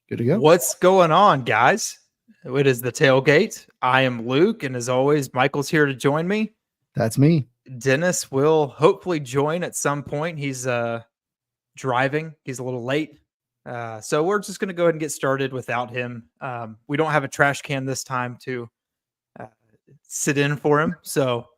Good to go. What's going on, guys? It is the Tailgate. I am Luke, and as always, Michael's here to join me. That's me. Dennis will hopefully join at some point. He's driving. He's a little late. So we're just going to go ahead and get started without him. We don't have a trash can this time to uh, sit in for him. So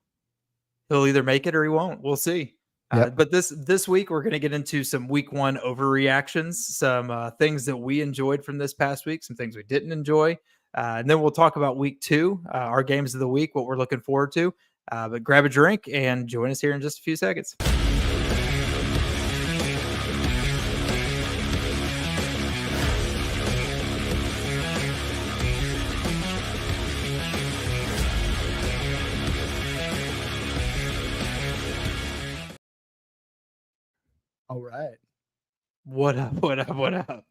he'll either make it or he won't. We'll see. Yep. But this week we're going to get into some week one overreactions, some things that we enjoyed from this past week, some things we didn't enjoy, and then we'll talk about week two, our games of the week, what we're looking forward to. But grab a drink and join us here in just a few seconds. All right. What up? What up? What up?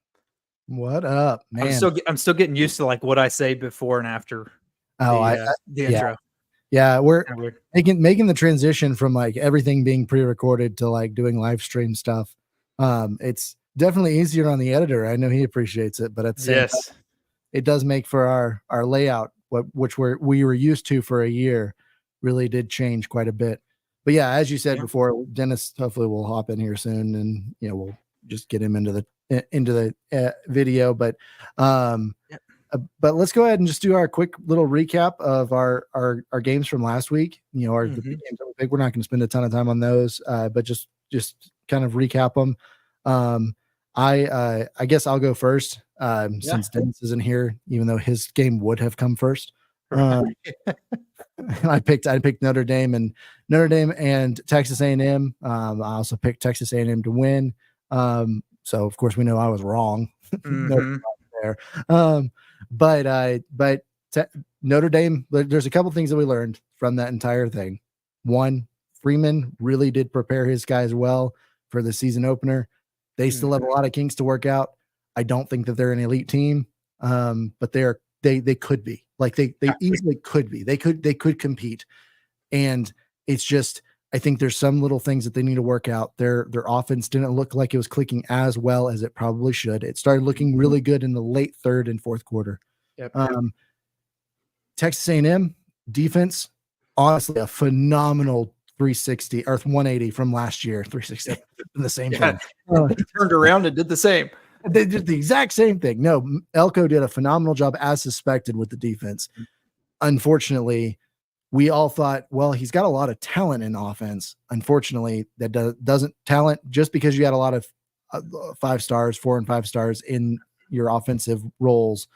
What up, man? I'm still getting used to like what I say before and after the intro. Yeah, we're making the transition from like everything being pre-recorded to like doing live stream stuff. It's definitely easier on the editor. I know he appreciates it, but at the same time, it does make for our layout, which we were used to for a year, really did change quite a bit. But yeah, as you said before, Dennis hopefully will hop in here soon, and we'll just get him into the video. But let's go ahead and just do our quick little recap of our games from last week. The games that we picked. We're not going to spend a ton of time on those, but just kind of recap them. I guess I'll go first since Dennis isn't here, even though his game would have come first. I picked Notre Dame and Texas A&M. I also picked Texas A&M to win. So of course we know I was wrong. There. But Notre Dame, there's a couple things that we learned from that entire thing. One, Freeman really did prepare his guys well for the season opener. They still have a lot of kinks to work out. I don't think that they're an elite team, but they could be. Like they easily could be. They could compete. And it's just, I think there's some little things that they need to work out. Their offense didn't look like it was clicking as well as it probably should. It started looking really good in the late third and fourth quarter. Texas A&M defense, honestly, a phenomenal 360 or 180 from last year. 360, the same thing. Turned around and did the same. They did the exact same thing. No, Elko did a phenomenal job as suspected with the defense. Unfortunately, we all thought, well, he's got a lot of talent in offense. Unfortunately, that doesn't talent just because you had a lot of 5 stars, 4 and 5 stars in your offensive roles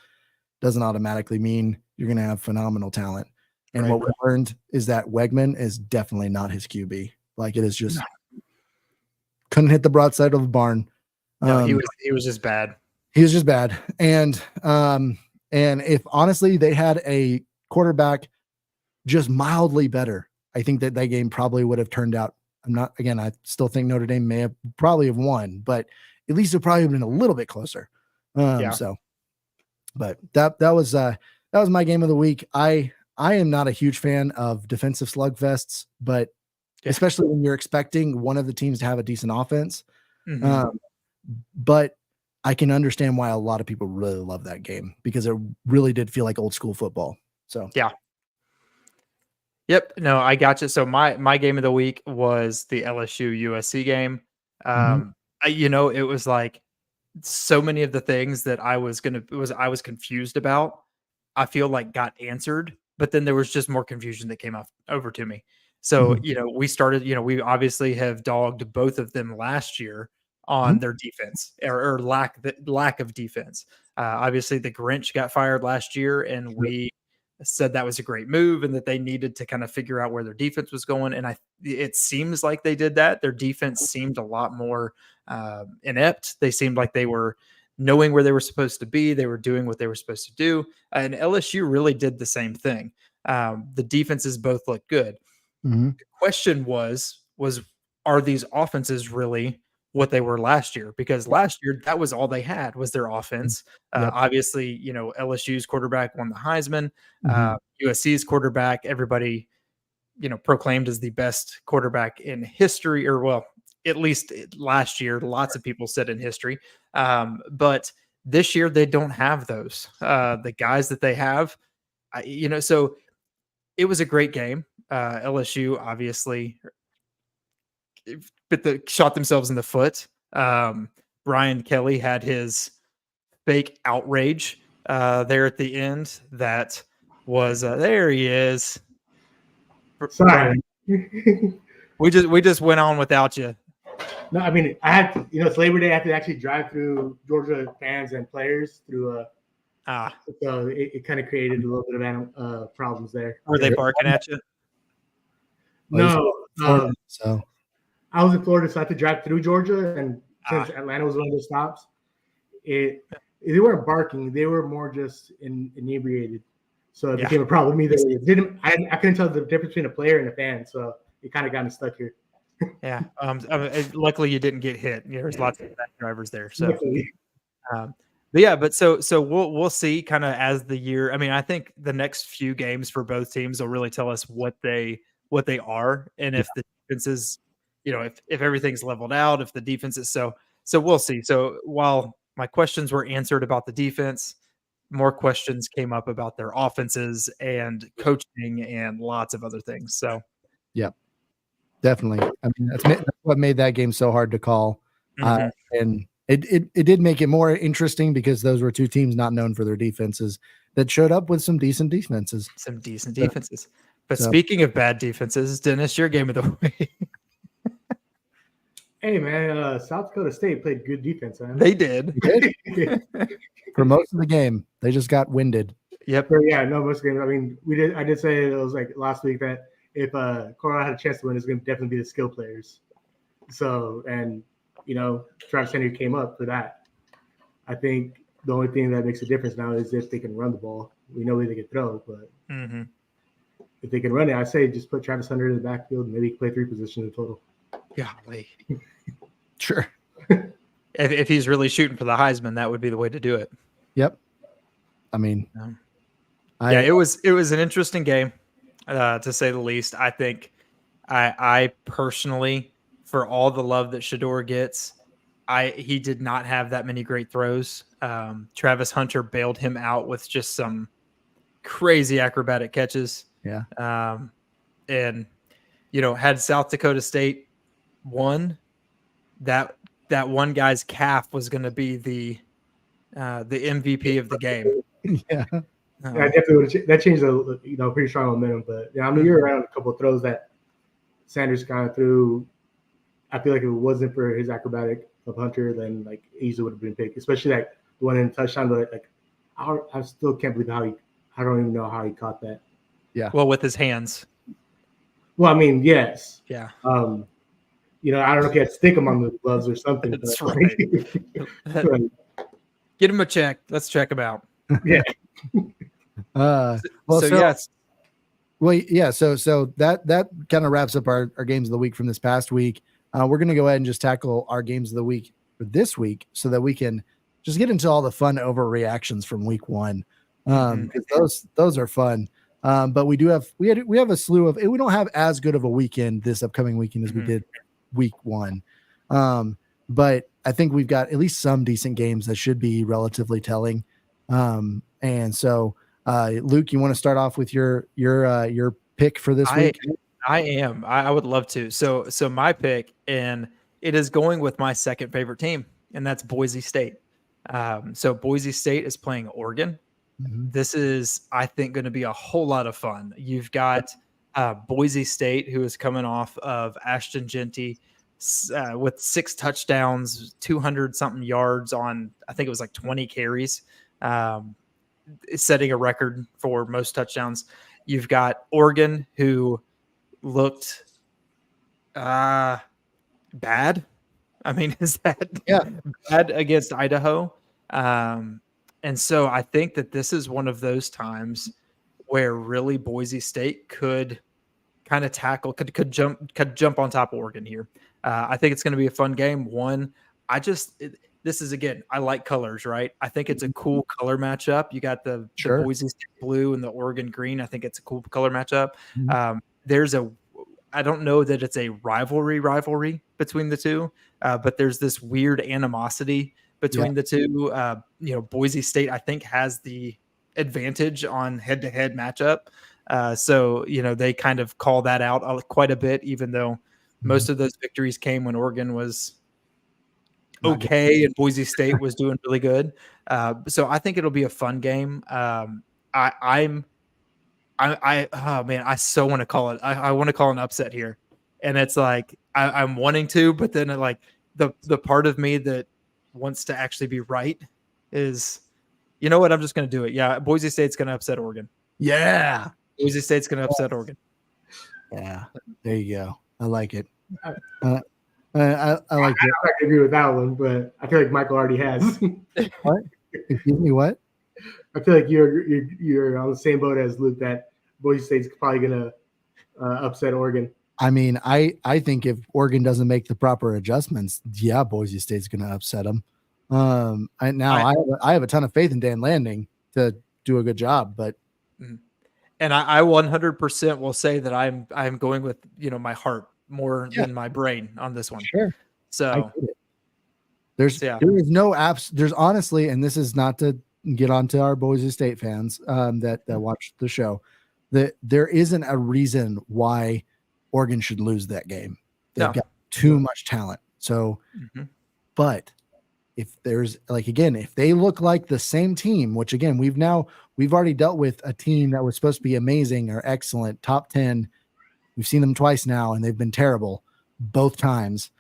doesn't automatically mean you're going to have phenomenal talent. And what we learned is that Wegman is definitely not his QB. Like it is just couldn't hit the broadside of the barn. No, he was just bad. He was just bad. And if honestly they had a quarterback just mildly better, I think that game probably would have turned out. I still think Notre Dame may have probably have won, but at least it probably have been a little bit closer. So, but that was my game of the week. I am not a huge fan of defensive slugfests, but especially when you're expecting one of the teams to have a decent offense. But I can understand why a lot of people really love that game because it really did feel like old school football. So Yep. No, I got you. So my game of the week was the LSU USC game. It was like so many of the things that I was confused about, I feel like got answered, but then there was just more confusion that came over to me. So, we started, we obviously have dogged both of them last year on their defense or lack of defense. Obviously the Grinch got fired last year and we said that was a great move and that they needed to kind of figure out where their defense was going. And it seems like they did that. Their defense seemed a lot more inept. They seemed like they were knowing where they were supposed to be. They were doing what they were supposed to do. And LSU really did the same thing. The defenses both look good. The question was, are these offenses really what they were last year? Because last year, that was all they had was their offense. Obviously, LSU's quarterback won the Heisman. USC's quarterback, everybody, proclaimed as the best quarterback in history, or well, at least last year, lots of people said in history. But This year they don't have those. The guys that they have, so it was a great game. LSU obviously shot themselves in the foot. Brian Kelly had his fake outrage there at the end. That was there. He is. Sorry. we just went on without you. No, I mean I had to, it's Labor Day. I had to actually drive through Georgia fans and players through so it kind of created a little bit of problems there. Were they barking at you? No, so I was in Florida, so I had to drive through Georgia, and since Atlanta was one of the stops, they weren't barking; they were more just inebriated. So it became a problem. I couldn't tell the difference between a player and a fan, so it kind of got me stuck here. Yeah. Luckily you didn't get hit. There's lots of bad drivers there. So, so we'll see kind of as the year. I mean, I think the next few games for both teams will really tell us what they are, and if the defenses, if everything's leveled out, if the defense is so we'll see. So while my questions were answered about the defense, more questions came up about their offenses and coaching and lots of other things. So, yeah. Definitely. I mean, that's what made that game so hard to call. And it did make it more interesting because those were two teams not known for their defenses that showed up with some decent defenses. But speaking of bad defenses, Dennis, your game of the week. Hey, man, South Dakota State played good defense. Huh? They did. For most of the game. They just got winded. Yep. Most of the games. I mean, I did say it was like last week that if Colorado had a chance to win, it's going to definitely be the skill players. So, and, Travis Henry came up for that. I think the only thing that makes a difference now is if they can run the ball. We know they can throw, but if they can run it, I say just put Travis Hunter in the backfield and maybe play 3 positions in total. Golly. Sure. If he's really shooting for the Heisman, that would be the way to do it. Yep. I mean, it was an interesting game. To say the least. I think I personally, for all the love that Shedeur gets, he did not have that many great throws. Travis Hunter bailed him out with just some crazy acrobatic catches. Yeah. And had South Dakota State won, that one guy's calf was going to be the MVP of the game. Yeah. I definitely would. That changed pretty strong momentum. But I mean, you're around a couple of throws that Sanders kind of threw. I feel like if it wasn't for his acrobatic of Hunter, then like easily would have been picked. Especially like the one in the touchdown. But like, I still can't believe I don't even know how he caught that. Yeah. Well, with his hands. Well, I mean, yes. Yeah. I don't know if he had to stick him on the gloves or something. That's right. Get him a check. Let's check him out. Yeah. So that kind of wraps up our games of the week from this past week. We're going to go ahead and just tackle our games of the week for this week so that we can just get into all the fun overreactions from week one. Because those are fun. But we have a slew of, we don't have as good of a weekend this upcoming weekend as we did week one. But I think we've got at least some decent games that should be relatively telling. And so, Luke, you want to start off with your pick for this week? I am. I would love to. So my pick, and it is going with my second favorite team, and that's Boise State. So Boise State is playing Oregon. This is, I think, going to be a whole lot of fun. You've got Boise State, who is coming off of Ashton Genty with 6 touchdowns, 200-something yards on, I think it was like 20 carries, setting a record for most touchdowns. You've got Oregon, who looked bad. I mean, is that bad against Idaho? And so I think that this is one of those times where really Boise State could kind of tackle, could jump on top of Oregon here. I think it's going to be a fun game. This is, again, I like colors, right? I think it's a cool color matchup. You got the Boise State blue and the Oregon green. I think it's a cool color matchup. I don't know that it's a rivalry between the two, but there's this weird animosity between the two. Boise State, I think, has the advantage on head-to-head matchup. So they kind of call that out quite a bit, even though most of those victories came when Oregon was okay and Boise State was doing really good. So I think it'll be a fun game. I so want to call it. I want to call an upset here, and it's like I'm wanting to, but then like the part of me that wants to actually be right is, you know what? I'm just going to do it. Yeah, Boise State's going to upset Oregon. Yeah, Boise State's going to upset Oregon. Yeah, there you go. I like it. I like it. I'm not gonna agree with that one, but I feel like Michael already has. What? Excuse me, what? I feel like you're on the same boat as Luke that Boise State's probably gonna upset Oregon. I mean, I think if Oregon doesn't make the proper adjustments, yeah, Boise State's gonna upset them. I have a ton of faith in Dan Landing to do a good job, but. And I 100% will say that I'm going with my heart more than my brain on this one. Sure. So there is no apps. There's honestly, and this is not to get onto our Boise State fans that watch the show, that there isn't a reason why Oregon should lose that game. They've got too much talent. So, but if there's if they look like the same team, which again, we've already dealt with a team that was supposed to be amazing or excellent, top 10. We've seen them twice now and they've been terrible both times.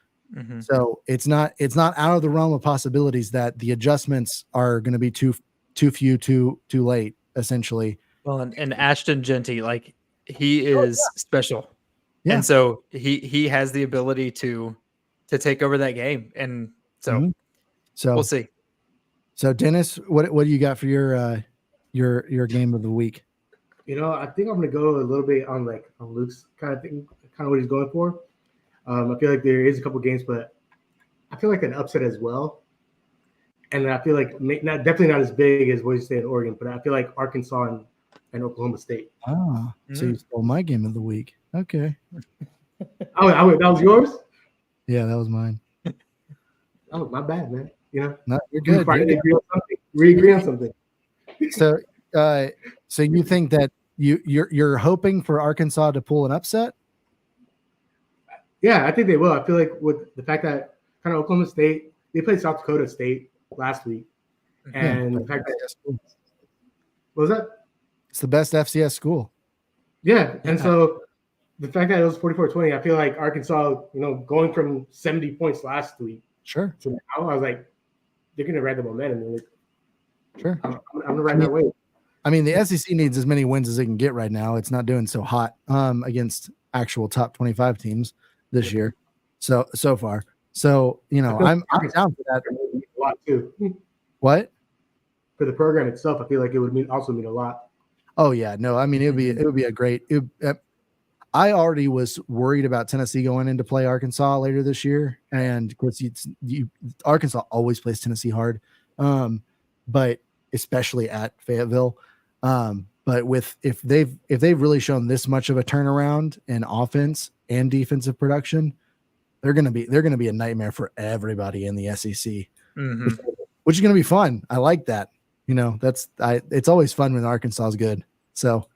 So it's not out of the realm of possibilities that the adjustments are going to be too few, too late, essentially. Well, and Ashton Genty, like he is special. Yeah. And so he has the ability to take over that game. And so we'll see. So Dennis, what do you got for your game of the week? I think I'm gonna go a little bit on Luke's kind of thing, kind of what he's going for. I feel like there is a couple games, but I feel like an upset as well. And I feel like definitely not as big as Boise State and Oregon, but I feel like Arkansas and Oklahoma State. Ah, so you stole my game of the week. Okay. Oh, that was yours? Yeah, that was mine. Oh, my bad, man. No, you're good. We agree on something. So you think that you're hoping for Arkansas to pull an upset? Yeah, I think they will. I feel like with the fact that kind of Oklahoma State, they played South Dakota State last week, and the fact that what was that? It's the best FCS school. Yeah, and so the fact that it was 44-20, I feel like Arkansas, going from 70 points last week. Sure. So now I was like, they're going to ride the momentum. Sure. I'm going to ride that wave. I mean, the SEC needs as many wins as it can get right now. It's not doing so hot against actual top 25 teams this year. So far. So, I'm down for that. A lot too. What? For the program itself, I feel like it would also mean a lot. Oh yeah, no, I mean it would be a great. I already was worried about Tennessee going into play Arkansas later this year, and of course, Arkansas always plays Tennessee hard, but especially at Fayetteville. But if they've really shown this much of a turnaround in offense and defensive production, they're gonna be a nightmare for everybody in the SEC, which is gonna be fun. I like that. It's always fun when Arkansas is good. So,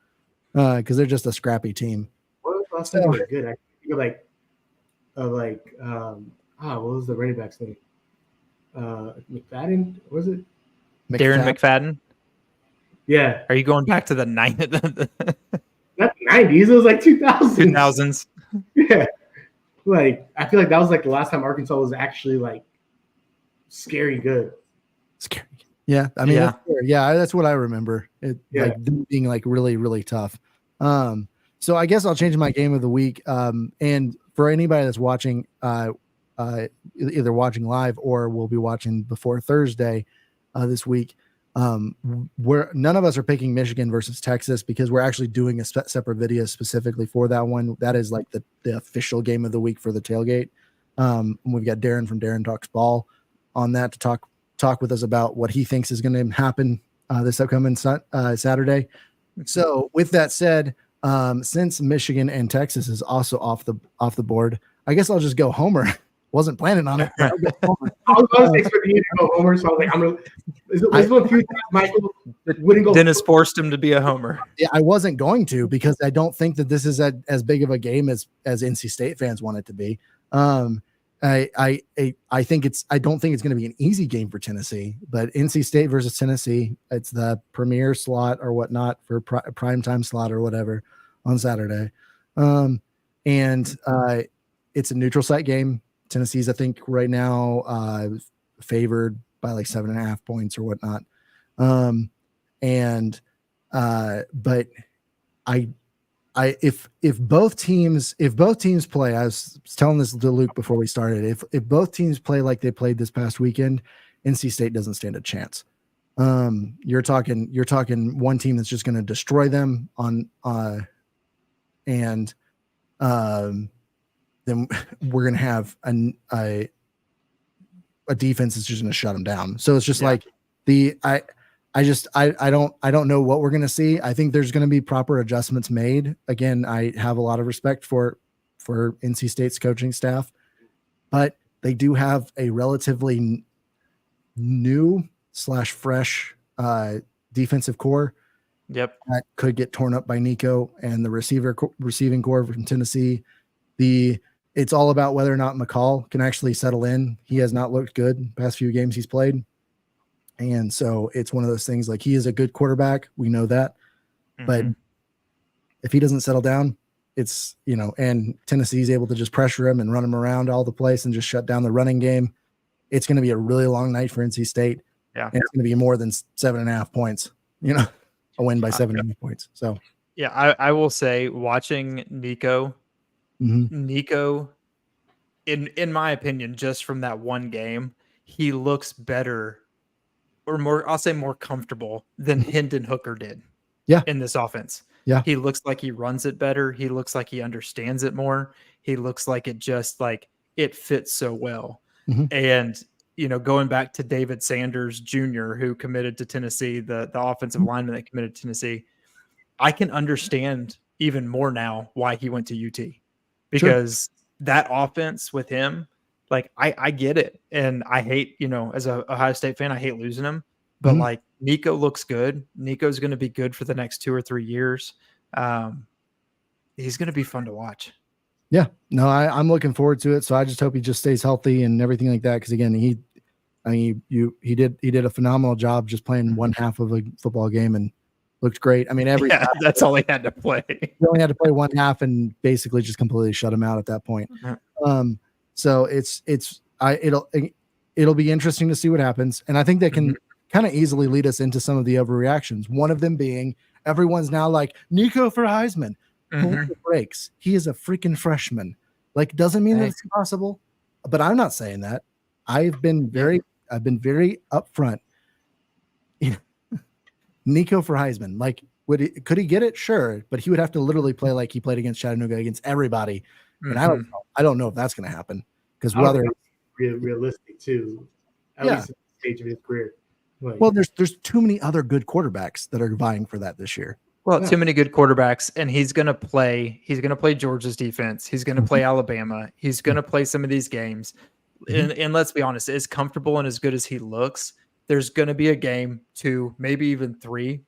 because they're just a scrappy team. What was the last time they were good? I think what was the running back's name? McFadden, was it? Darren McFadden. Yeah. Are you going back to the 90s? Not the 90s. It was like 2000s. 2000s. Yeah. I feel like that was the last time Arkansas was actually scary good. Scary. Yeah, I mean, that's what I remember. Them being really, really tough. So I guess I'll change my game of the week. And for anybody that's watching, either watching live or will be watching before Thursday this week, where none of us are picking Michigan versus Texas because we're actually doing a separate video specifically for that one. That is the official game of the week for the tailgate. We've got Darren from Darren Talks Ball on that to talk with us about what he thinks is going to happen this upcoming Saturday. So with that said, since Michigan and Texas is also off the board, I guess I'll just go homer Wasn't planning on it. I was expecting you to go homer, so I was like, I'm gonna. This is one few times Michael wouldn't go. Dennis forced him to be a homer. Yeah, I wasn't going to because I don't think that this is as big of a game as NC State fans want it to be. I don't think it's going to be an easy game for Tennessee, but NC State versus Tennessee, it's the premier slot or whatnot for prime time slot or whatever on Saturday. It's a neutral site game. Tennessee's, I think, right now favored by like 7.5 points or whatnot. But if both teams play, I was telling this to Luke before we started, if both teams play like they played this past weekend, NC State doesn't stand a chance. You're talking one team that's just going to destroy them then we're going to have a defense that's just going to shut them down. So it's just like I don't know what we're going to see. I think there's going to be proper adjustments made. Again, I have a lot of respect for NC State's coaching staff, but they do have a relatively new / fresh defensive core. Yep. That could get torn up by Nico and the receiving core from Tennessee. It's all about whether or not McCall can actually settle in. He has not looked good past few games he's played. And so it's one of those things, like, he is a good quarterback. We know that. But if he doesn't settle down, it's, and Tennessee's able to just pressure him and run him around all the place and just shut down the running game, it's going to be a really long night for NC State. Yeah. And it's going to be more than 7.5 points, a win by 7.5 points. So, yeah, I will say, watching Nico, in my opinion, just from that one game, he looks better, or more, I'll say more comfortable than Hendon Hooker did in this offense. Yeah. He looks like he runs it better. He looks like he understands it more. He looks like it just like it fits so well. And, going back to David Sanders Jr., who committed to Tennessee, the offensive lineman that committed to Tennessee, I can understand even more now why he went to UT, because that offense with him, like, I get it. And I hate, as a Ohio State fan, I hate losing him. But like, Nico looks good. Nico's going to be good for the next 2 or 3 years. He's going to be fun to watch. Yeah, no, I'm looking forward to it. So I just hope he just stays healthy and everything like that. Because again, he did a phenomenal job just playing one half of a football game and looked great. I mean, that's all he had to play. He only had to play one half and basically just completely shut him out at that point. So it'll be interesting to see what happens. And I think that can kind of easily lead us into some of the overreactions. One of them being, everyone's now like, Nico for Heisman. Hold the brakes. He is a freaking freshman. Like, doesn't mean that it's possible. But I'm not saying that. I've been very upfront. Nico for Heisman. Like, could he get it? Sure, but he would have to literally play like he played against Chattanooga, against everybody. And I don't know if that's going to happen, because whether realistic too, at least at the stage of his career. Like, well, there's too many other good quarterbacks that are vying for that this year. Well, too many good quarterbacks, and he's going to play Georgia's defense. He's going to play Alabama. He's going to play some of these games. And let's be honest, as comfortable and as good as he looks, there's going to be a game, 2, maybe even 3,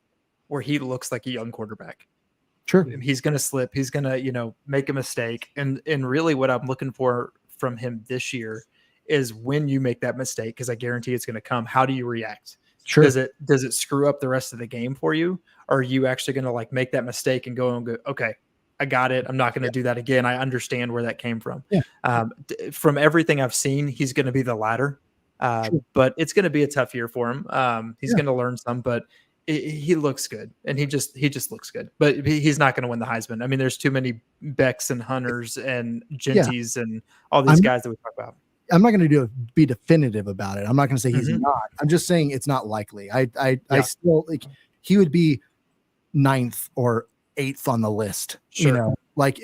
where he looks like a young quarterback. Sure. He's going to slip. He's going to, make a mistake. And really what I'm looking for from him this year is, when you make that mistake, because I guarantee it's going to come, how do you react? Sure. Does it screw up the rest of the game for you? Or are you actually going to like make that mistake and go, okay, I got it. I'm not going to do that again. I understand where that came from. Yeah. From everything I've seen, he's going to be the latter. But it's going to be a tough year for him. He's going to learn some, but he looks good, and he just looks good. But he's not going to win the Heisman. I mean, there's too many Becks and Hunters and Genties and all these guys that we talk about. I'm not going to be definitive about it. I'm not going to say he's not. I'm just saying it's not likely. I still, like, he would be 9th or 8th on the list. Sure. But like,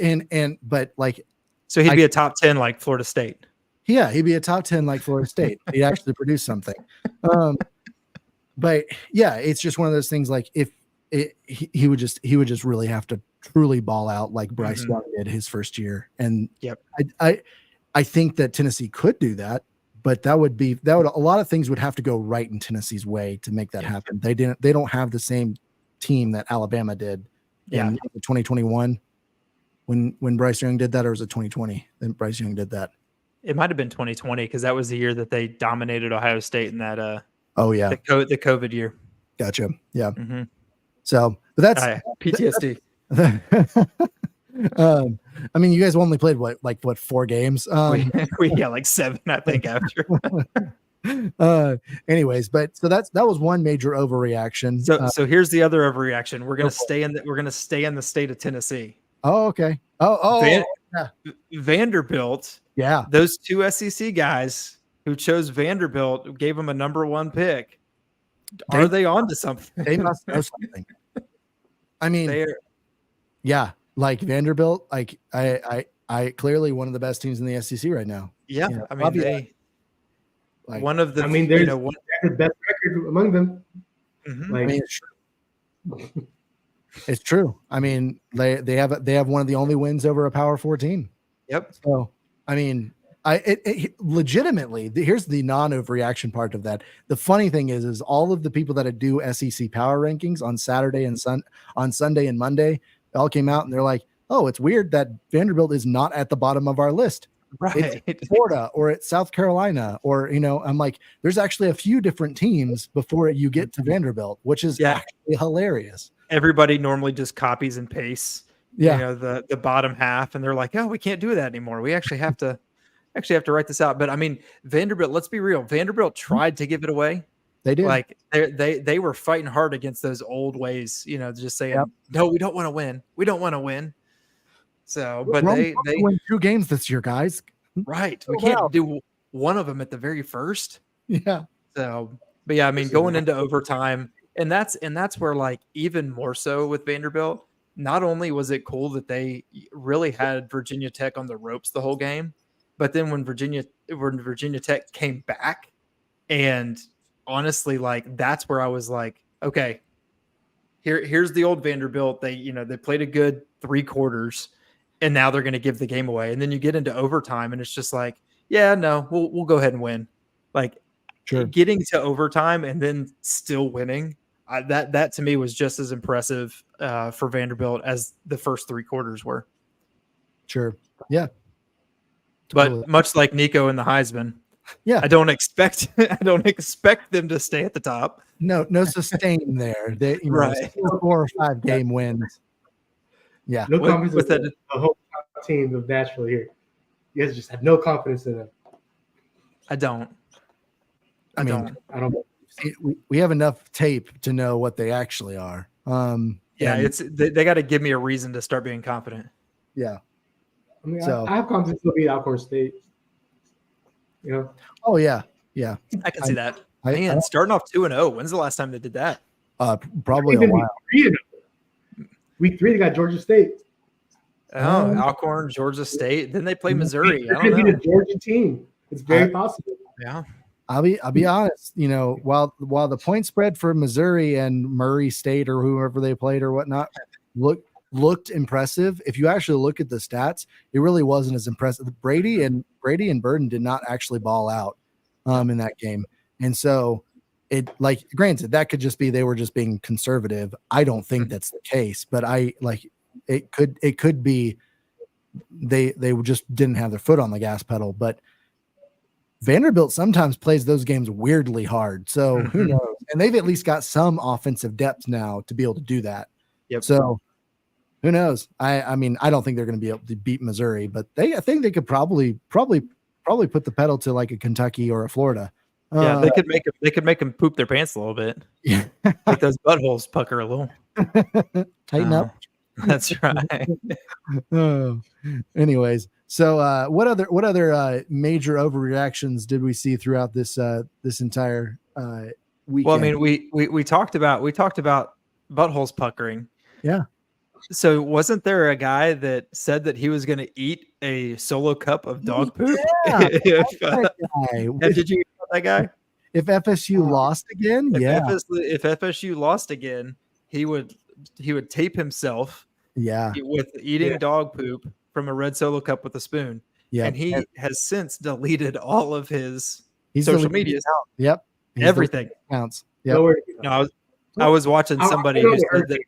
so he'd be a top 10 like Florida State. Yeah, he'd be a top 10 like Florida State. He'd actually produce something. But yeah, it's just one of those things. Like, if he would just really have to truly ball out like Bryce Young did his first year. And I think that Tennessee could do that, but that would a lot of things would have to go right in Tennessee's way to make that happen. They don't have the same team that Alabama did in 2021 when Bryce Young did that, or was it 2020 then Bryce Young did that? It might have been 2020 because that was the year that they dominated Ohio State in that the COVID year. Gotcha. Yeah. Mm-hmm. So, but that's PTSD. I mean, you guys only played what 4 games? We like 7, I think, after. Anyways, but so that was one major overreaction. So here's the other overreaction. We're gonna stay in the state of Tennessee. Oh, okay. Vanderbilt. Yeah. Those 2 SEC guys who chose Vanderbilt gave them a number 1 pick. Are they on to something? They must know something. I mean, like Vanderbilt, like I clearly one of the best teams in the SEC right now. Yeah. You know, I mean, they one of the. I mean, there's the best record among them. Mm-hmm. I mean, it's true. It's true. I mean, they have one of the only wins over a Power 14. Yep. So, I mean, legitimately, here's the non-overreaction part of that. The funny thing is all of the people that do SEC power rankings on Saturday and on Sunday and Monday all came out and they're like, "Oh, it's weird that Vanderbilt is not at the bottom of our list." Right. It's Florida or it's South Carolina, or I'm like, there's actually a few different teams before you get to Vanderbilt, which is actually hilarious. Everybody normally just copies and pastes, the bottom half, and they're like, "Oh, we can't do that anymore. We actually have to write this out." But I mean, Vanderbilt, let's be real. Vanderbilt tried to give it away. They did. Like they were fighting hard against those old ways, just saying, "No, we don't want to win. We don't want to win." So, but they win 2 games this year, guys. Right. We can't do one of them at the very first. Yeah. So, but yeah, I mean, going into overtime, and that's where, like, even more so with Vanderbilt, not only was it cool that they really had Virginia Tech on the ropes the whole game, but then when Virginia Tech came back, and honestly, like, that's where I was like, okay, here's the old Vanderbilt. They played a good 3 quarters. And now they're going to give the game away. And then you get into overtime and it's just like, yeah, no, we'll go ahead and win. Like, getting to overtime and then still winning, that to me was just as impressive for Vanderbilt as the first 3 quarters were. Sure. Yeah. Totally. But much like Nico and the Heisman, I don't expect them to stay at the top. No sustain there. They, right. 4 or 5 game wins. Yeah. No confidence with the whole team of Nashville here. You guys just have no confidence in them. I don't. I don't. We have enough tape to know what they actually are. They got to give me a reason to start being confident. Yeah. I mean, I have confidence they'll beat Alcorn State. Oh yeah, yeah. I can see that. Man, starting off 2-0. When's the last time they did that? Probably a while. Week 3, they got Georgia State. Oh, Alcorn, Georgia State. Then they play Missouri. They're going to be a Georgia team. It's very possible. Yeah. I'll be honest. While the point spread for Missouri and Murray State or whoever they played or whatnot looked impressive, if you actually look at the stats, it really wasn't as impressive. Brady and Burden did not actually ball out in that game, and so. It, like, granted, that could just be they were just being conservative. I don't think that's the case, but it could be they just didn't have their foot on the gas pedal. But Vanderbilt sometimes plays those games weirdly hard, so who knows? And they've at least got some offensive depth now to be able to do that. Yep. So who knows? I mean, I don't think they're going to be able to beat Missouri, but I think they could probably put the pedal to like a Kentucky or a Florida. Yeah, they could make them poop their pants a little bit. Yeah, make those buttholes pucker a little. Tighten up. That's right. Anyways, so what other major overreactions did we see throughout this entire weekend? Well, I mean, we talked about buttholes puckering. Yeah. So wasn't there a guy that said that he was going to eat a solo cup of dog poop? Yeah, did you hear about that guy? If FSU lost again, if FSU lost again, he would tape himself. Yeah. With eating dog poop from a red Solo cup with a spoon. Yeah. And he has since deleted all of his He's social deleted media, his account. Yep. He's everything. Counts. Yep. Nowhere. No, I was watching somebody who said that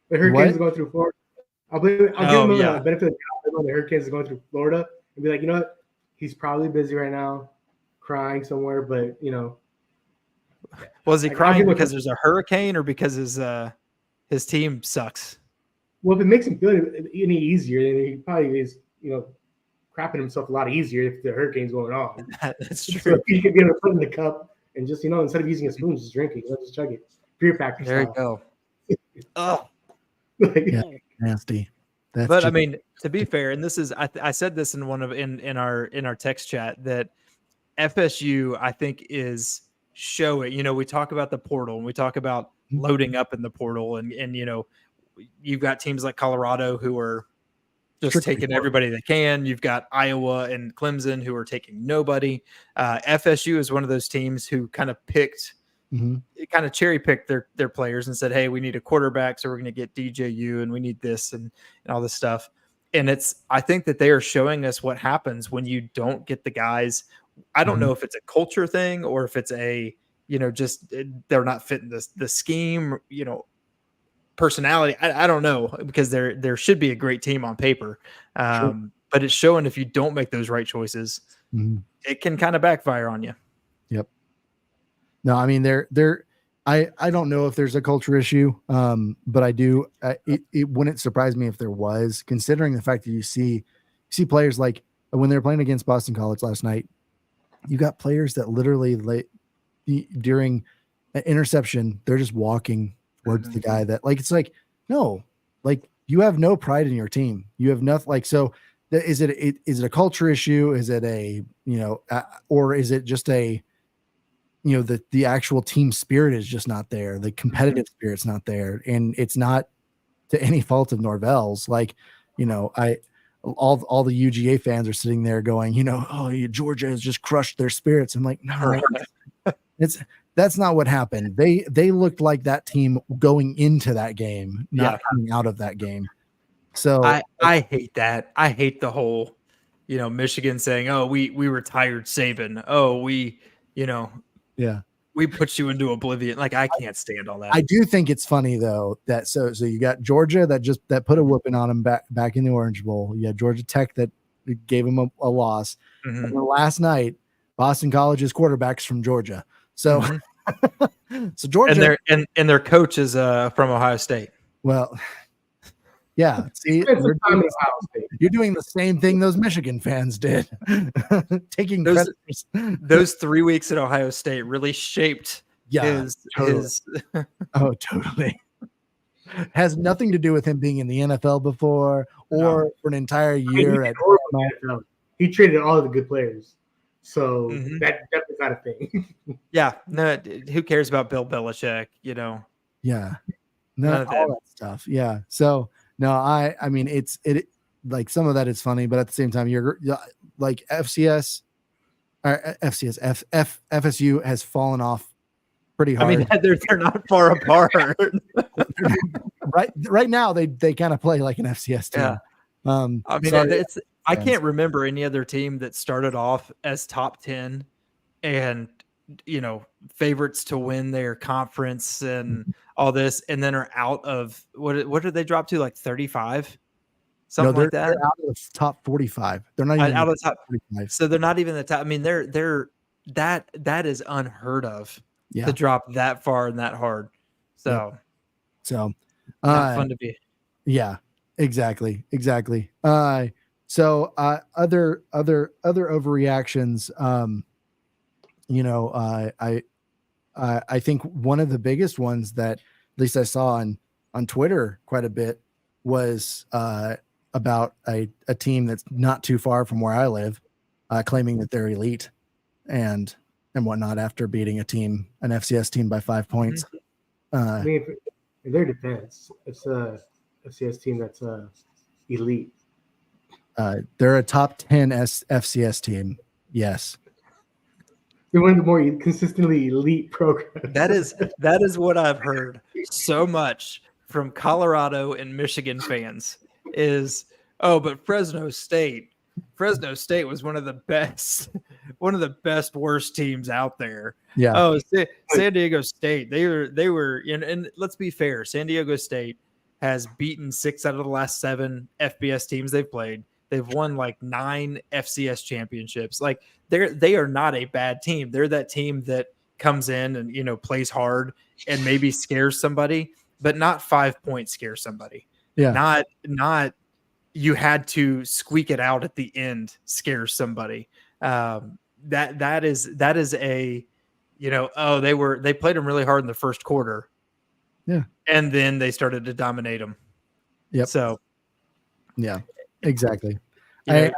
the Hurricanes are going through Florida. I'll give him a benefit of the doubt when the Hurricanes are going through Florida and be like, you know what? He's probably busy right now, crying somewhere, but you know. Was he crying because there's a hurricane or because his team sucks? Well, if it makes him feel any easier, then he probably is, you know, crapping himself a lot easier if the hurricane's going on. That's true. So he could be able to put in the cup and just, you know, instead of using a spoon, just drink it. Let's just chug it. Beer factor There style. you go. Oh, yeah, nasty. That's but I mean, to be fair, and this is I said this in our text chat that FSU I think is showing. You know, we talk about the portal and we talk about loading up in the portal, and you know, you've got teams like Colorado who are just taking everybody they can. You've got Iowa and Clemson who are taking nobody. FSU is one of those teams who kind of kind of cherry picked their players and said, hey, we need a quarterback, so we're going to get DJU and we need this and all this stuff. And I think that they are showing us what happens when you don't get the guys. I don't know if it's a culture thing or if it's a, you know, just they're not fitting the scheme, you know, personality. I don't know, because there should be a great team on paper. But it's showing if you don't make those right choices, it can kind of backfire on you. Yep. No, I mean, I don't know if there's a culture issue, but I do. It wouldn't surprise me if there was, considering the fact that you see players like when they're playing against Boston College last night. You got players that literally during an interception, they're just walking towards the guy that, like, it's like, no, like, you have no pride in your team. You have nothing. Like, so is it a culture issue? Is it a, you know, or is it just a, you know, the actual team spirit is just not there. The competitive spirit's not there. And it's not to any fault of Norvell's. Like, you know, all the UGA fans are sitting there going, you know, oh, Georgia has just crushed their spirits. I'm like, no, that's not what happened. They looked like that team going into that game, not coming out of that game. So I hate that. I hate the whole, you know, Michigan saying, oh, we retired Saban. Oh, we, you know, we put you into oblivion. Like, I can't stand all that. I do think it's funny though that so you got Georgia that put a whooping on him back in the Orange Bowl. You had Georgia Tech that gave him a loss. And then last night, Boston College's quarterbacks from Georgia. So so Georgia and their coach is from Ohio State. Well, yeah. See, you're doing the same thing those Michigan fans did, taking those 3 weeks at Ohio State really shaped his. Oh, totally. Has nothing to do with him being in the NFL before or for an entire year. He traded all of the good players, so that definitely not a thing. Yeah, no. Who cares about Bill Belichick? You know. Yeah, none of all that stuff. Yeah, so. No, I mean, it like some of that is funny, but at the same time, you're like FSU has fallen off pretty hard. I mean, they're not far apart. right now, they kind of play like an FCS team. Yeah. I mean, I can't remember any other team that started off as top 10 and, you know, favorites to win their conference and all this, and then are out of what did they drop to, like 35, something like that? They're out of the top 45. They're not even out of the top 45. So they're not even the top. I mean, they're that is unheard of to drop that far and that hard. So not fun to be. Yeah, exactly. So other overreactions. You know, I think one of the biggest ones that at least I saw on Twitter quite a bit was about a team that's not too far from where I live, claiming that they're elite and whatnot after beating an FCS team by 5 points. I mean, in their defense, it's a FCS team that's elite. They're a top 10 FCS team. Yes. They're one of the more consistently elite programs. That is what I've heard so much from Colorado and Michigan fans is, oh, but Fresno State, Fresno State was one of the best worst teams out there. Yeah. Oh, San Diego State. They were, and let's be fair. San Diego State has beaten 6 out of the last 7 FBS teams they've played. They've won like 9 FCS championships. Like they are not a bad team. They're that team that comes in and plays hard and maybe scares somebody, but not 5-point scare somebody. Yeah. Not you had to squeak it out at the end, scare somebody. That is a, they played them really hard in the first quarter. Yeah. And then they started to dominate them. Yep. So, yeah, exactly. it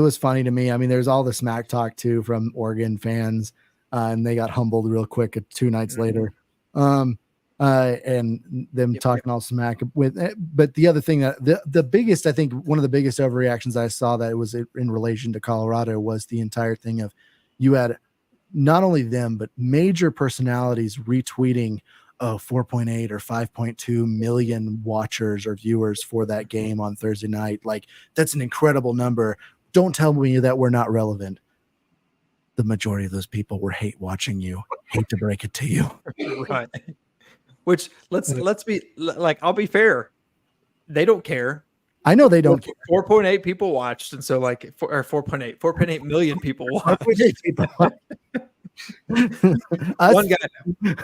was funny to me. I mean, there's all the smack talk too from Oregon fans, and they got humbled real quick 2 nights later. And them talking all smack with, but the other thing that the biggest, I think one of the biggest overreactions I saw that was in relation to Colorado was the entire thing of you had not only them, but major personalities retweeting 4.8 or 5.2 million watchers or viewers for that game on Thursday night. Like, that's an incredible number. Don't tell me that we're not relevant. The majority of those people were hate watching you. Hate to break it to you. Right. Which let's be like, I'll be fair. They don't care. I know they don't care. 4.8 people watched. And so like 4.8 million people watched.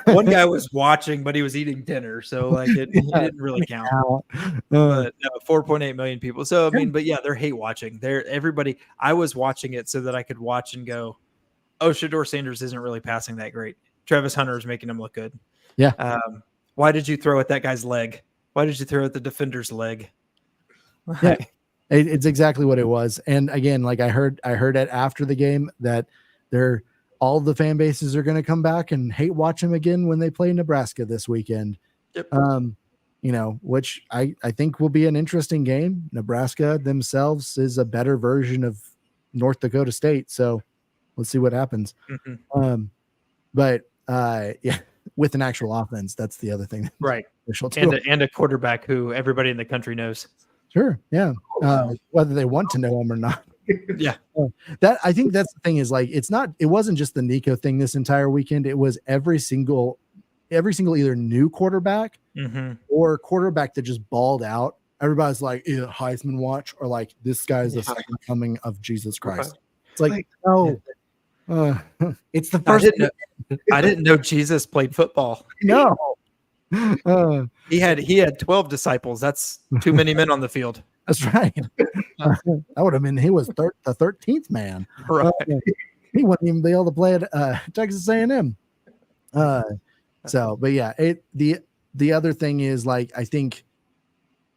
One guy was watching, but he was eating dinner. So like he didn't really count. But no, 4.8 million people. So, I mean, but yeah, they're hate watching. Everybody, I was watching it so that I could watch and go, oh, Shedeur Sanders isn't really passing that great. Travis Hunter is making him look good. Yeah. Why did you throw at that guy's leg? Why did you throw at the defender's leg? Yeah, it's exactly what it was. And again, like I heard it after the game that all the fan bases are going to come back and hate watch them again when they play Nebraska this weekend. Yep. Which I think will be an interesting game. Nebraska themselves is a better version of North Dakota State. So let's see what happens. Mm-hmm. Yeah, with an actual offense, that's the other thing. Right. And a quarterback who everybody in the country knows. Sure. Yeah. Whether they want to know him or not. Yeah. I think that's the thing is like, it wasn't just the Nico thing this entire weekend. It was every single either new quarterback or quarterback that just balled out. Everybody's like, either Heisman watch or like, this guy's the second coming of Jesus Christ. It's like, no, it's the first. I didn't know Jesus played football. No. He had 12 disciples. That's too many men on the field. That's right. That would have been, he was the 13th man. Right. He wouldn't even be able to play at Texas A&M. But yeah, the other thing is like, I think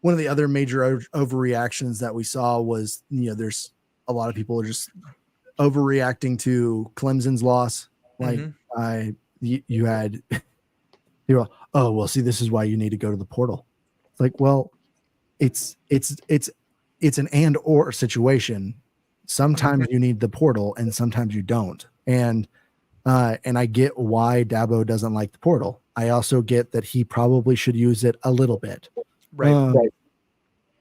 one of the other major overreactions that we saw was, there's a lot of people are just overreacting to Clemson's loss. Like you had, oh, well, see, this is why you need to go to the portal. It's like, well, it's an and or situation. Sometimes you need the portal and sometimes you don't. And I get why Dabo doesn't like the portal. I also get that he probably should use it a little bit. Right.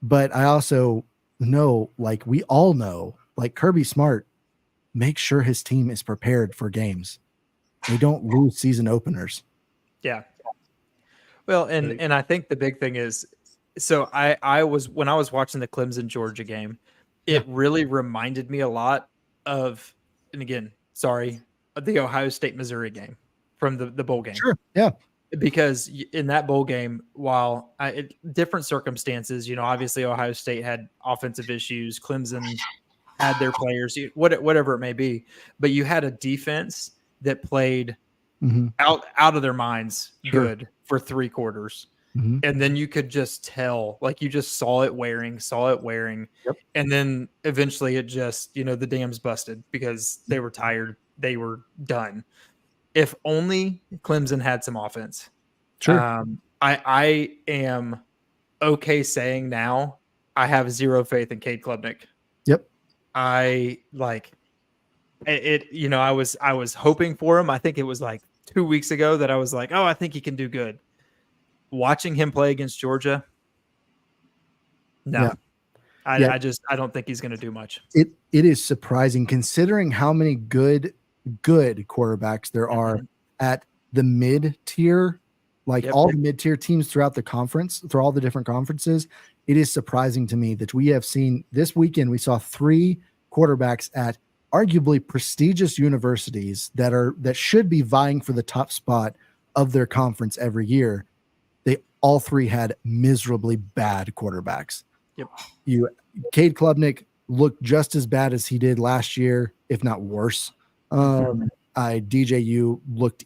But I also know, like we all know, like Kirby Smart makes sure his team is prepared for games. They don't lose season openers. Yeah. Well, and I think the big thing is, so when I was watching the Clemson Georgia game, it really reminded me a lot of, and again, sorry, the Ohio State Missouri game from the bowl game. Sure. Yeah. Because in that bowl game, while different circumstances, obviously Ohio State had offensive issues, Clemson had their players, whatever it may be, but you had a defense that played out of their minds good for 3 quarters. And then you could just tell, like you just saw it wearing. Yep. And then eventually it just, the dams busted because they were tired. They were done. If only Clemson had some offense. Sure. I am okay saying now I have zero faith in Cade Klubnik. Yep. I like it. I was hoping for him. I think it was like 2 weeks ago that I was like, oh, I think he can do good. Watching him play against Georgia. No. I don't think he's going to do much. It is surprising considering how many good quarterbacks there are at the mid tier, like all the mid tier teams throughout the conference, through all the different conferences. It is surprising to me that we have seen this weekend. We saw 3 quarterbacks at arguably prestigious universities that should be vying for the top spot of their conference every year. They all 3 had miserably bad quarterbacks. Cade Klubnik looked just as bad as he did last year, if not worse. DJU looked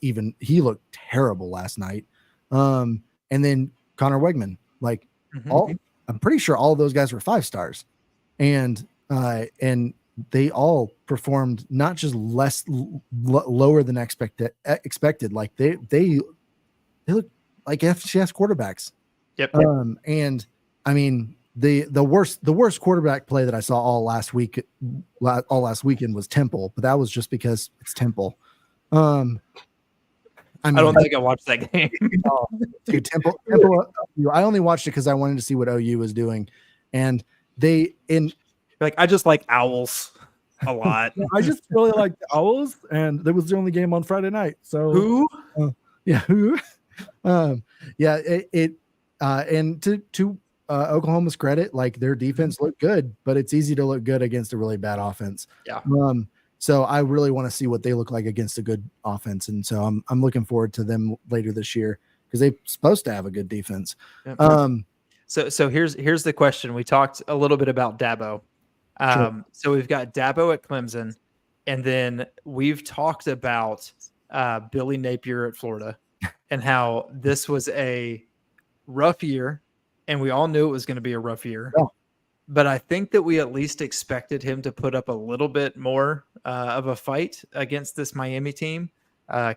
terrible last night. And then Connor Wegman, like I'm pretty sure all of those guys were 5 stars, and they all performed not just lower than expected. Like they look like FCS quarterbacks. And I mean, the worst quarterback play that I saw all last weekend was Temple, but that was just because it's Temple. I don't think I watched that game. Dude, Temple, I only watched it because I wanted to see what OU was doing, and I just like Owls a lot. I just really like the Owls, and that was the only game on Friday night. So who? And to Oklahoma's credit, like their defense looked good, but it's easy to look good against a really bad offense. So I really want to see what they look like against a good offense, and so I'm looking forward to them later this year because they're supposed to have a good defense. So here's the question. We talked a little bit about Dabo. So we've got Dabo at Clemson, and then we've talked about Billy Napier at Florida and how this was a rough year, and we all knew it was going to be a rough year. But I think that we at least expected him to put up a little bit more of a fight against this Miami team.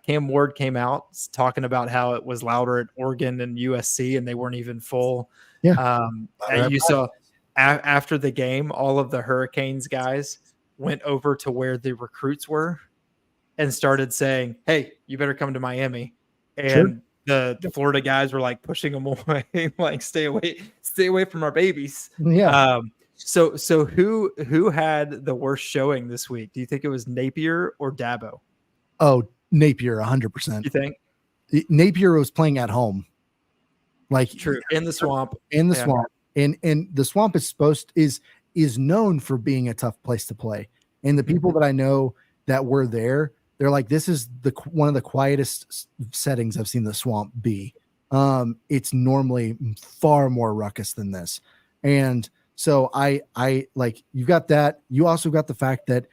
Cam Ward came out talking about how it was louder at Oregon and USC, and they weren't even full. You saw after the game, all of the Hurricanes guys went over to where the recruits were and started saying, "Hey, you better come to Miami." And the Florida guys were like pushing them away, like stay away from our babies. So who had the worst showing this week? Do you think it was Napier or Dabo? Oh, Napier, 100%. You think Napier was playing at home? Like true in the swamp. Swamp, and the swamp is known for being a tough place to play. And the people that I know that were there, they're like, this is one of the quietest settings I've seen the swamp be. It's normally far more ruckus than this. And so I like, you've got that. You also got the fact that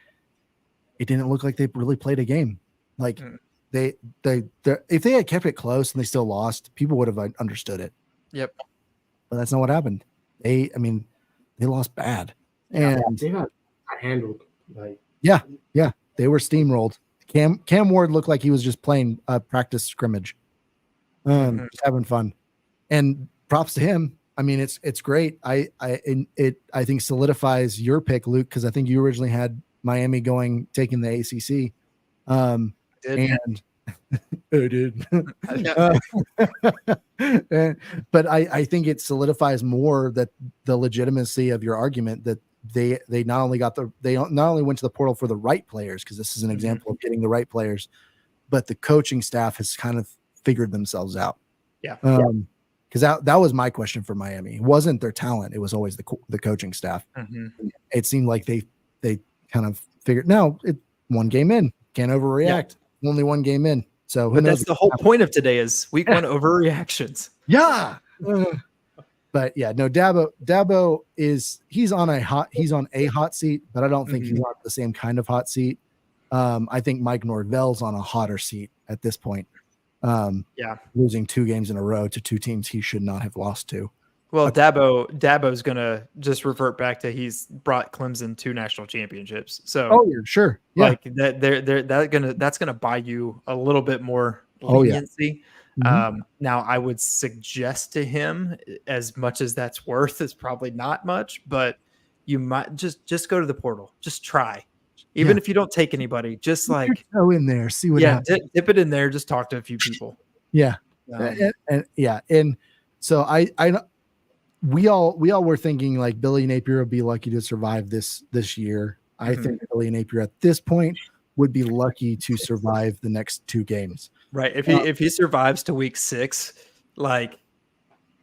it didn't look like they really played a game. Like they if they had kept it close and they still lost, people would have understood it. But that's not what happened. They lost bad. And they got handled. Like they were steamrolled. Cam Ward looked like he was just playing a practice scrimmage, just having fun. And props to him. I mean, it's great. I think solidifies your pick, Luke, because I think you originally had Miami taking the ACC. But I think it solidifies more that the legitimacy of your argument that they not only went to the portal for the right players, because this is an example of getting the right players, but the coaching staff has kind of figured themselves out. Because that was my question for Miami. It wasn't their talent; it was always the coaching staff. It seemed like they kind of figured. Now one game in, can't overreact. Only one game in, so but that's the whole point of today is week 1 overreactions. But yeah, no, Dabo he's on a hot seat, but I don't think he's on the same kind of hot seat. I think Mike Norvell's on a hotter seat at this point. Losing 2 games in a row to 2 teams he should not have lost to. Well, Dabo's gonna just revert back to he's brought Clemson 2 national championships. So sure, like that's gonna buy you a little bit more leniency. Now I would suggest to him, as much as that's worth, is probably not much, but you might just go to the portal, just try, even if you don't take anybody, just like go in there, see what happens. Dip it in there, just talk to a few people. And so I we all were thinking like Billy Napier would be lucky to survive this year. I think Billy Napier at this point would be lucky to survive the next 2 games. Right. If he survives to week 6, like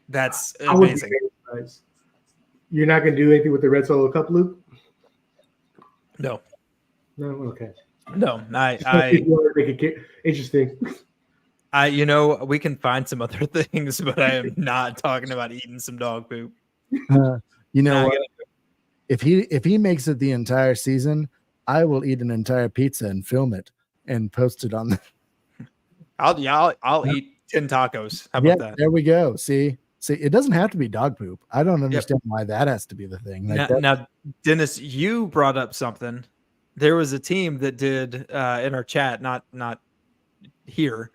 that's I would be amazing. very surprised. You're not going to do anything with the Red Solo Cup, Luke? No. No, okay. No, Make it interesting. We can find some other things, but I am not talking about eating some dog poop. You know what? If he makes it the entire season, I will eat an entire pizza and film it and post it on the. I'll eat 10 tacos. How about that? There we go. See, it doesn't have to be dog poop. I don't understand why that has to be the thing. Like now, Dennis, you brought up something. There was a team that did in our chat, not here.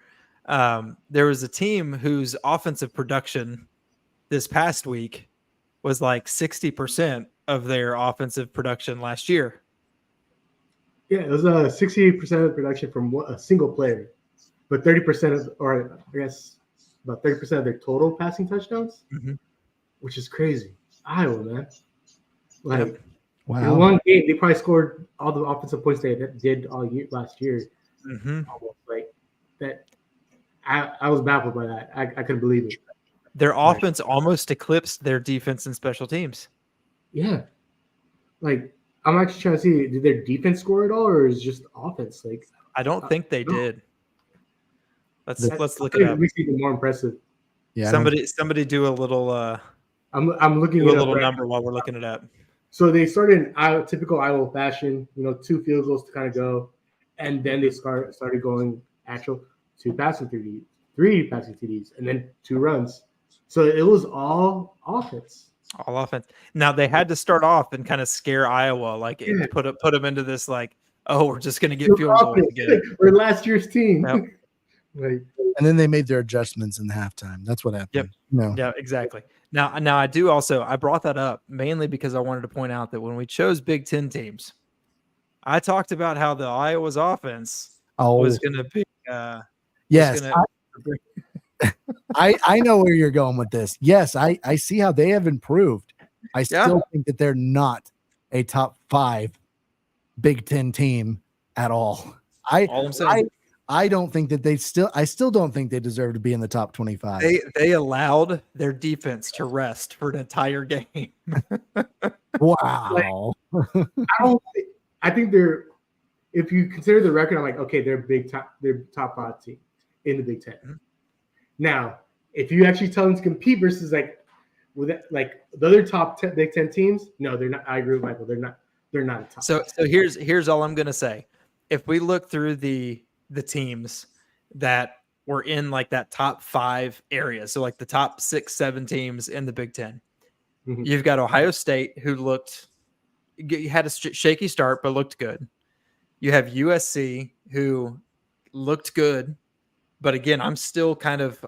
There was a team whose offensive production this past week was like 60% of their offensive production last year. Yeah, it was 68% of production from a single player, but 30% or I guess about 30% of their total passing touchdowns, which is crazy. Iowa, man. Like, in one game, they probably scored all the offensive points they did all year last year. Almost like that. I was baffled by that. I couldn't believe it. Their offense almost eclipsed their defense and special teams. Yeah. Like, I'm actually trying to see, did their defense score at all, or is it just offense? Like, I don't think they did. Let's look it up. Makes it even more impressive. Yeah. Somebody do a little. I'm looking do at a little number while we're looking it up. So they started in typical Iowa fashion, 2 field goals to kind of go, and then they started going actual 2 passing TDs, 3 passing TDs, and then 2 runs. So it was all offense. All offense. Now they had to start off and kind of scare Iowa, like put them into this like, oh, we're just going to get field goals again. We're last year's team. Yep. And then they made their adjustments in the halftime. That's what happened. Yep. Yeah, exactly. Now I brought that up mainly because I wanted to point out that when we chose Big Ten teams, I talked about how the Iowa's offense was going to be. Yes. I know where you're going with this. Yes, I see how they have improved. I still think that they're not a top 5 Big Ten team at all. I don't think that I still don't think they deserve to be in the top 25. They allowed their defense to rest for an entire game. Wow. I think they're, if you consider the record, I'm like, okay, they're top 5 team in the Big Ten. Now, if you actually tell them to compete versus like the other top 10 Big Ten teams, no, they're not. I agree with Michael. They're not a top. So here's all I'm gonna say. If we look through the teams that were in like that top 5 area, so like the top 6, 7 teams in the Big Ten, you've got Ohio State, who had a shaky start but looked good. You have USC, who looked good, but again, I'm still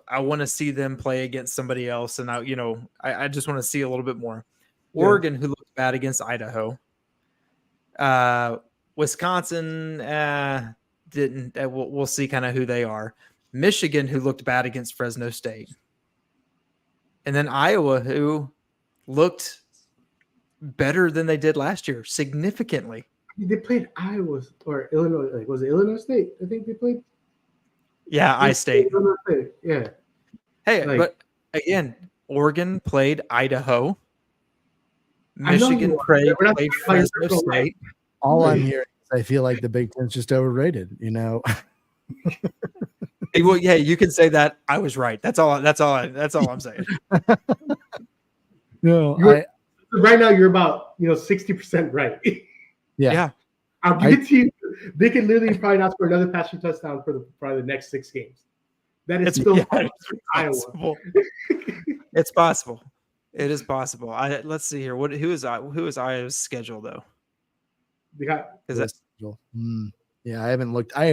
I want to see them play against somebody else, and I just want to see a little bit more. Oregon, who looked bad against Idaho. Wisconsin didn't. We'll see kind of who they are. Michigan, who looked bad against Fresno State, and then Iowa, who looked better than they did last year, significantly. They played Iowa or Illinois. Like, was it Illinois State? I think they played. Yeah, I-State. Yeah. Hey, but again, Oregon played Idaho. Michigan played Fresno State. All I'm hearing is I feel like the Big Ten's just overrated. Well, yeah, you can say that. I was right. That's all I'm saying. No, right now you're about 60% right. Yeah. I'll give it to you. They can literally probably not score another passing touchdown for probably the next 6 games. That is still possible. It's possible. It is possible. Let's see here. Who is Iowa's schedule though? They got yeah, I haven't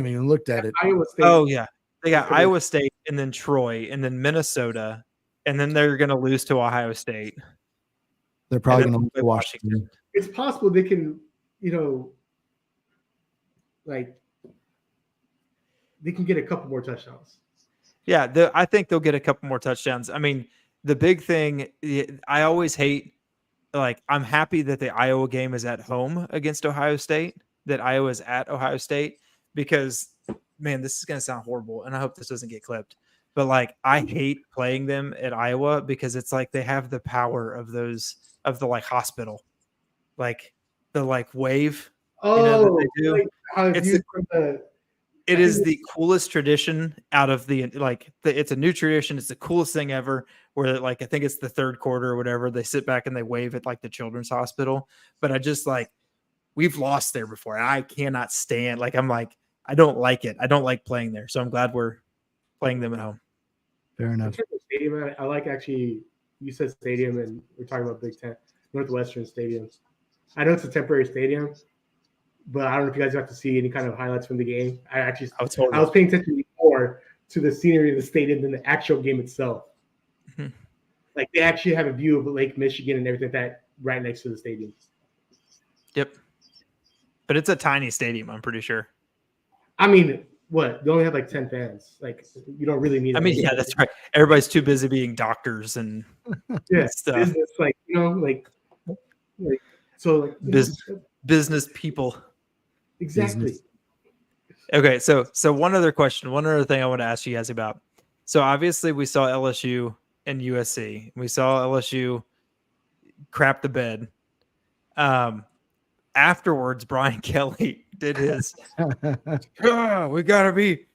even looked at it. Iowa State. Oh yeah, they got Iowa State and then Troy and then Minnesota, and then they're going to lose to Ohio State. They're probably going to play Washington. It's possible they can, like they can get a couple more touchdowns. Yeah, I think they'll get a couple more touchdowns. I mean, the big thing, I always hate, like, I'm happy that the Iowa game is at home against Ohio State, that Iowa's at Ohio State, because, man, this is going to sound horrible, and I hope this doesn't get clipped. But, like, I hate playing them at Iowa because it's like they have the power of those, of the, like, hospital, like the, like, wave, that they do. Like how It's viewed from the. It I think is the coolest tradition out of the, like, it's a new tradition. It's the coolest thing ever, where, like, I think it's the third quarter or whatever, they sit back and they wave at, like, the children's hospital. But I just, like, we've lost there before. I cannot stand, like, I'm like, I don't like it. I don't like playing there. So I'm glad we're playing them at home. Fair in enough. terms of stadium, I like actually. You said stadium, and we're talking about Big Ten, Northwestern Stadium. I know it's a temporary stadium, but I don't know if you guys got to see any kind of highlights from the game. I was paying attention more to the scenery of the stadium than the actual game itself. Mhm. Like they actually have a view of Lake Michigan and everything like that right next to the stadium. Yep. But it's a tiny stadium, I'm pretty sure. I mean, what? They only have like 10 fans. Like you don't really need. I mean, yeah, that's right. Everybody's too busy being doctors and stuff. Business, like so like Business people. Exactly. Business. Okay, so one other question, one other thing I want to ask you guys about. So obviously we saw LSU and USC. We saw LSU crap the bed. Afterwards, Brian Kelly did his we gotta be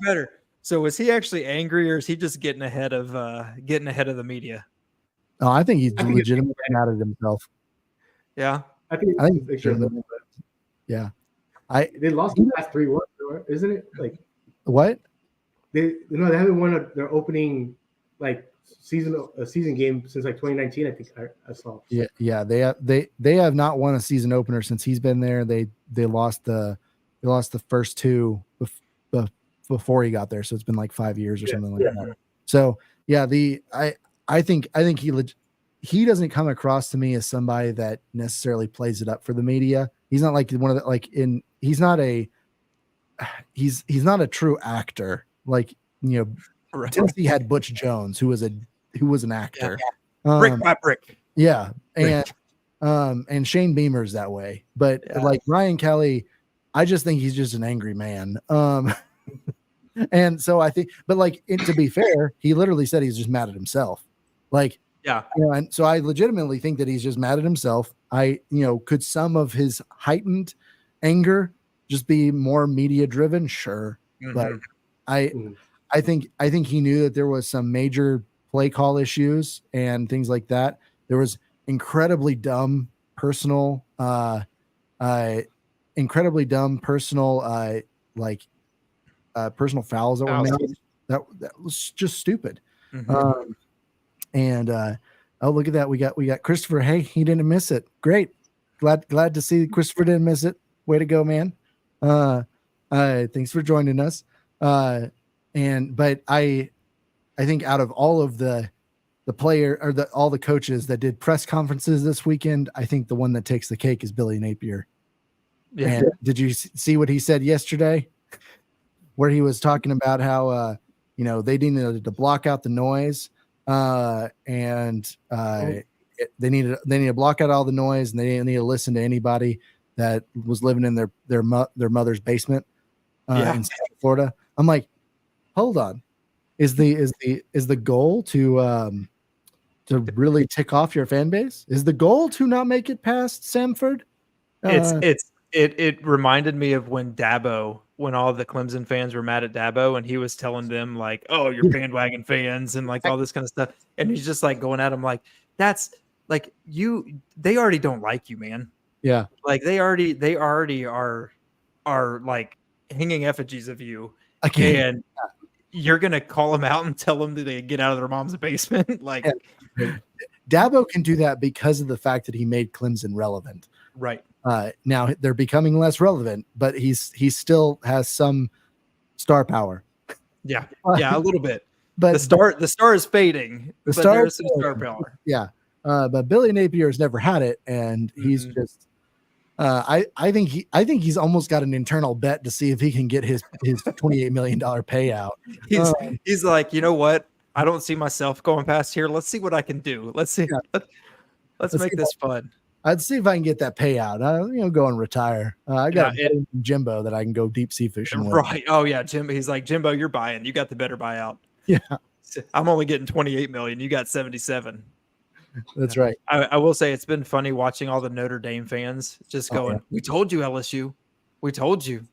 better. So was he actually angry, or is he just getting ahead of the media? Oh, I think he's I think legitimately mad at himself. Yeah. I think Yeah. They lost the last 3-1, isn't it? Like What? they haven't won their opening like season game since like 2019. I think I saw. Yeah. They have not won a season opener since he's been there. They lost the first two before he got there. So it's been like 5 years or something like that. So yeah, I think he doesn't come across to me as somebody that necessarily plays it up for the media. He's not like one of the, he's not a true actor. Like, Right. Tennessee had Butch Jones, who was an actor. Brick by brick. Yeah. And Shane Beamer's that way. But like Ryan Kelly, I just think he's just an angry man. And so I think, but like, to be fair, he literally said he's just mad at himself. Like, and so I legitimately think that he's just mad at himself. Could some of his heightened anger just be more media driven? Sure. But I think he knew that there was some major play call issues and things like that. There was incredibly dumb personal personal fouls that were made. That was just stupid. Oh, look at that. We got Christopher. Hey, he didn't miss it. Great. Glad to see Christopher didn't miss it. Way to go, man. Thanks for joining us. But I think out of all of the player or all the coaches that did press conferences this weekend, I think the one that takes the cake is Billy Napier. Yeah. And did you see what he said yesterday, where he was talking about how they needed to block out the noise, they needed to block out all the noise, and they didn't need to listen to anybody that was living in their mother's basement in Central Florida. I'm like, hold on, is the goal to really tick off your fan base? Is the goal to not make it past Samford? It reminded me of when all the Clemson fans were mad at Dabo, and he was telling them like, "Oh, you're bandwagon fans," and like all this kind of stuff. And he's just like going at them like, "That's like they already don't like you, man." Yeah, like they already are like hanging effigies of you, and you're gonna call them out and tell them that they get out of their mom's basement. Like, Dabo can do that because of the fact that he made Clemson relevant. Right. Now they're becoming less relevant, but he still has some star power. Yeah, a little bit. But the star is fading. There's some star power. Yeah, but Billy Napier has never had it, and he's just. I think he's almost got an internal bet to see if he can get his $28 million payout. He's like, you know what? I don't see myself going past here. Let's see what I can do. Let's see. Yeah. Let's make this fun. I'd see if I can get that payout. Go and retire. I got a Jimbo that I can go deep sea fishing with. Right. Oh yeah, Jimbo. He's like, Jimbo, you're buying. You got the better buyout. Yeah. I'm only getting 28 million. You got 77. That's right. I will say it's been funny watching all the Notre Dame fans just going, "We told you, LSU. We told you."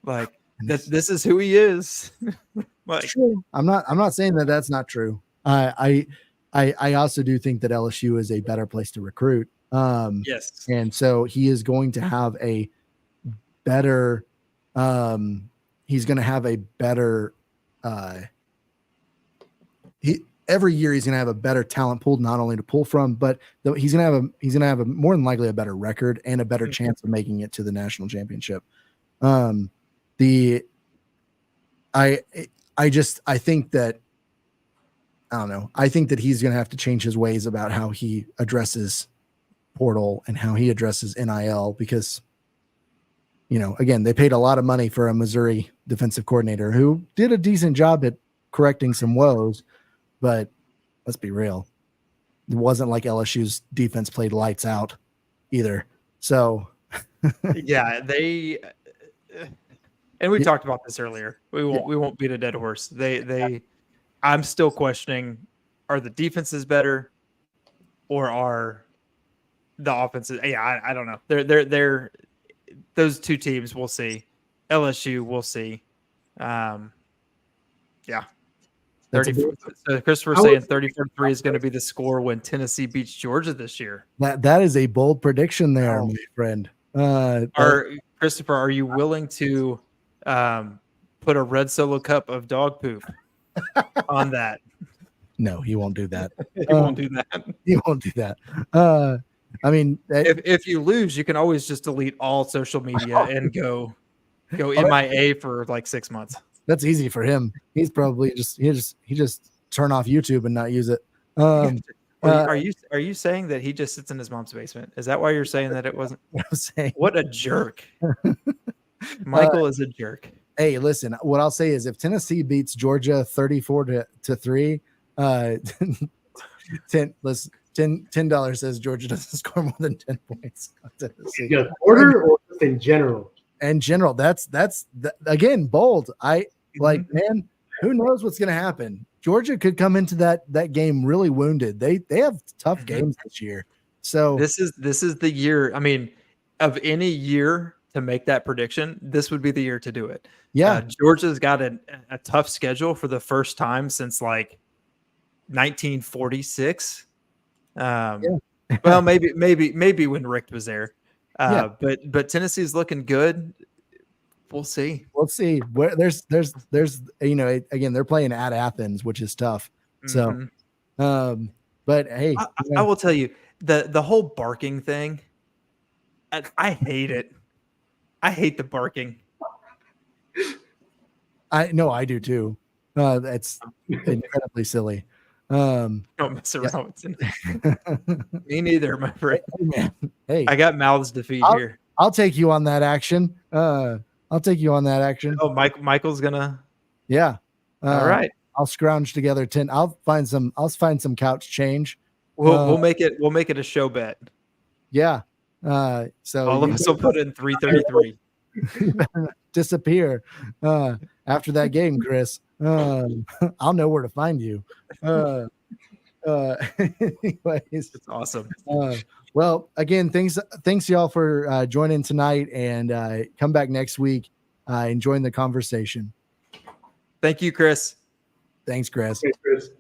Like this is who he is. Like, true. I'm not saying that that's not true. I also do think that LSU is a better place to recruit. Yes. And so he is going to have a better he's going to have a better every year he's going to have a better talent pool, not only to pull from, but he's going to have a more than likely a better record and a better chance of making it to the national championship. I think that, I don't know. I think that he's going to have to change his ways about how he addresses portal and how he addresses NIL, because, again, they paid a lot of money for a Missouri defensive coordinator who did a decent job at correcting some woes, but let's be real. It wasn't like LSU's defense played lights out either. So yeah, and we talked about this earlier. We won't beat a dead horse. I'm still questioning, are the defenses better or are the offenses? Yeah, I don't know. They're those two teams, we'll see. LSU, we'll see. Yeah. 30. So Christopher saying 34-3 is going to be the score when Tennessee beats Georgia this year. That is a bold prediction there, my friend. Christopher, are you willing to put a red Solo cup of dog poop on that? No, he won't do that. He won't do that. He won't do that. I mean, if you lose, you can always just delete all social media and go MIA for like 6 months. That's easy for him. He's probably he just turn off YouTube and not use it. Are you saying that he just sits in his mom's basement? Is that why you're saying that it wasn't? I'm saying, what a jerk. Michael is a jerk. Hey, listen, what I'll say is if Tennessee beats Georgia 34-3, $10 says Georgia doesn't score more than 10 points. Order or just in general? In general, that's again bold. Man, who knows what's going to happen? Georgia could come into that game really wounded. They have tough games this year. So this is the year. I mean, of any year to make that prediction, this would be the year to do it. Yeah, Georgia's got a tough schedule for the first time since like 1946. Well, maybe when Rick was there. But Tennessee's looking good. We'll see. Where there's again, they're playing at Athens, which is tough. So, but hey, I will tell you the whole barking thing. I hate it. I hate the barking. I do too. That's incredibly silly. Don't mess around with it. Me neither, my friend. Hey, man. Hey, I got mouths to feed here. I'll take you on that action. Oh, Michael's gonna. Yeah. All right. I'll scrounge together 10. I'll find some couch change. We'll make it a show bet. Yeah. So all of us will put in 333. Disappear after that game, Chris. I'll know where to find you. Anyways, it's awesome. Well, again, thanks y'all for joining tonight, and come back next week. Enjoying the conversation. Thank you, Chris. Thanks, Chris. Thanks, Chris.